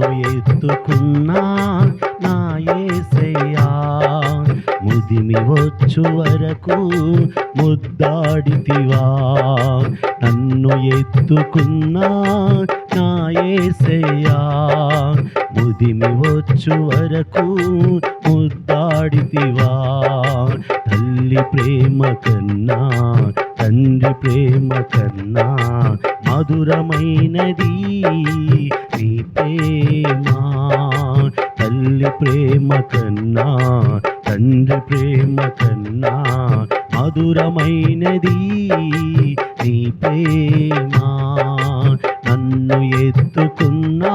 నన్ను ఎత్తుకున్నా నా యేసయ్యా, ముదిమి వచ్చు వరకు ముద్దాడితివా. నన్ను ఎత్తుకున్నా నా యేసయ్యా, ముదిమి వచ్చు వరకు ముద్దాడితివా. తల్లి ప్రేమ కన్నా తండ్రి ప్రేమ కన్నా మధురమైనది నీ ప్రేమ. తల్లి ప్రేమ కన్నా తండ్రి ప్రేమ కన్నా మధురమైనది నీ ప్రేమ. నన్ను ఎత్తుకున్నా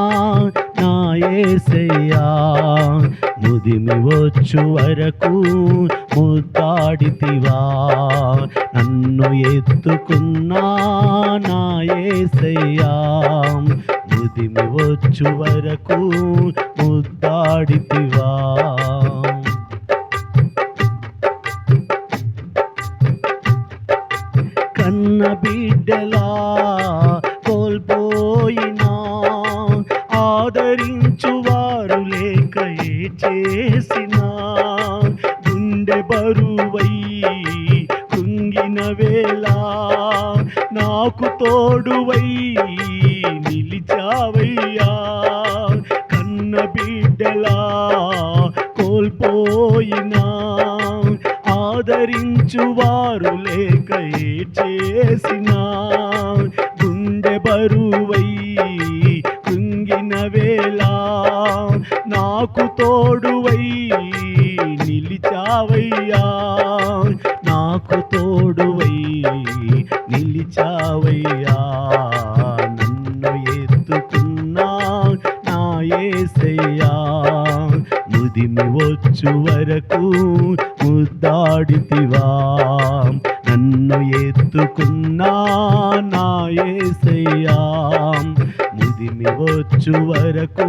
నా యేసయ్యా, ముదిమి వచ్చు వరకు ముద్దాడితివా. నన్ను ఎత్తుకున్నా నా యేసయ్యా, ముదిమి వచ్చు వరకు ముద్దాడితివా. కన్న బిడ్డలా కోల్పోయినా ఆదరించువారు లేక చేసిన గుండె బరువై కుంగిన వేళ నాకు తోడువై నిలిచావయ్యా. కన్న బిడ్డలా కోల్పోయినా ఆదరించువారు లేక చేసిన గుండె బరువై కుంగిన వేళ నాకు తోడువై నిలిచావయ్యా. నాకు తోడువై నిలిచావయ్యా. నన్ను ఎత్తుకున్నా నా యేసయ్యా, ముదిమి వచ్చు వరకు ముద్దాడితివా. నన్ను ఎత్తుకున్నా నా యేసయ్యా, ముదిమి వచ్చు వరకు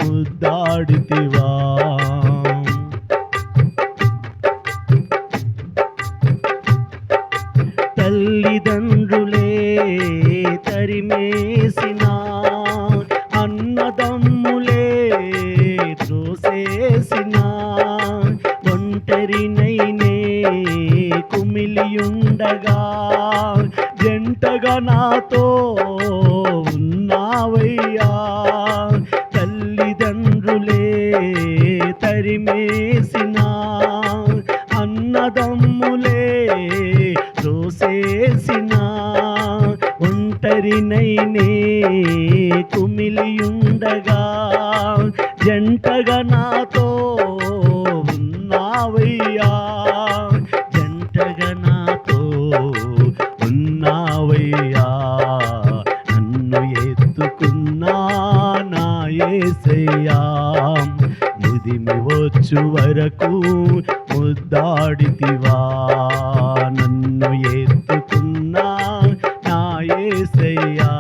ముద్దాడితివా. తల్లిదండ్రులే తరిమేసినా అన్నదమ్ములే త్రోసేసినా ఒంటరినైనే కుమిలియుండగా జంటగా నాతో ఉన్నావయ్యా. తల్లిదండ్రులే తరిమేసినా అన్నదమ్ములే త్రోసేసినా ఒంటరినైనే కుమిలియుండగా జంటగా నాతో ఉన్నావయ్యా. జంటగా నాతో ఉన్నావయ్యా. నన్ను ఎత్తుకున్నా నా యేసయ్యా, ముదిమి వచ్చు వరకు ముద్దాడితివా. నన్ను ఎత్తుకున్నా నా యేసయ్యా,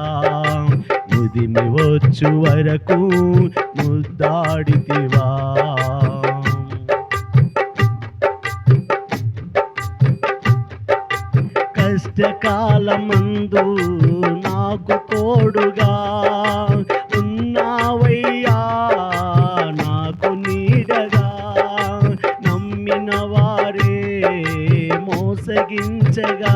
ముదిమి వచ్చు వరకు ముద్దాడితివా. కష్టకాలమందు నాకు తోడుగా ఉన్నావయ్యా. నాకు నీడగా నమ్మిన వారే మోసగించగా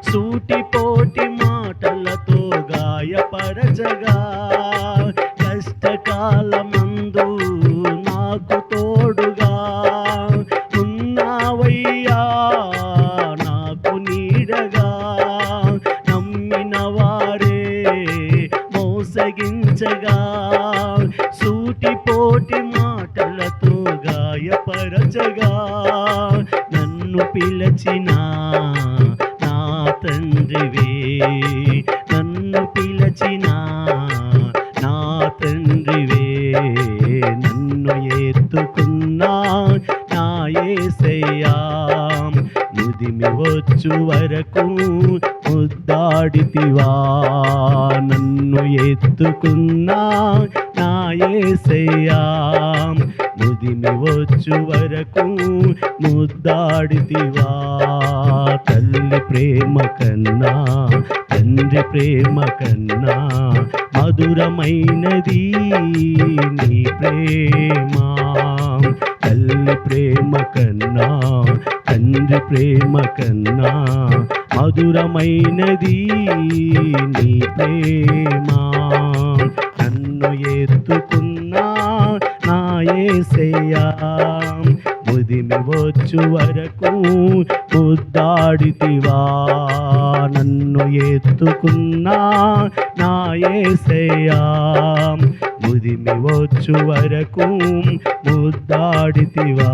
సూటిపోటి మాటలతో గాయపరచగా కష్టకాలమందు నాకు తోడుగా ఉన్నావయ్యా. నాకు నీడగా నమ్మిన వారే మోసగించగా సూటిపోటి మాటలతో గాయపరచగా నన్ను పిలచిన నా తండ్రివే. నన్ను పిలచిన నా తండ్రివే. నన్ను ఎత్తుకున్నా నా యేసయ్యా, ముదిమి వచ్చు వరకు ముద్దాడితివా. నన్ను ఎత్తుకున్నా నా యేసయ్యా, ముదిమి వచ్చు వరకు ముద్దాడితివా. తల్లి ప్రేమ కన్నా తండ్రి ప్రేమ కన్నా మధురమైనది నీ ప్రేమ. తల్లి ప్రేమ కన్నా తండ్రి ప్రేమ కన్నా మధురమైనది నీ ప్రేమ. నన్ను ఎత్తుకున్నా నా యేసయ్యా, ముదిమి వచ్చు వరకు ముద్దాడితివా. నన్ను ఎత్తుకున్నా నా యేసయ్యా, ముదిమి వచ్చు వరకు ముద్దాడితివా.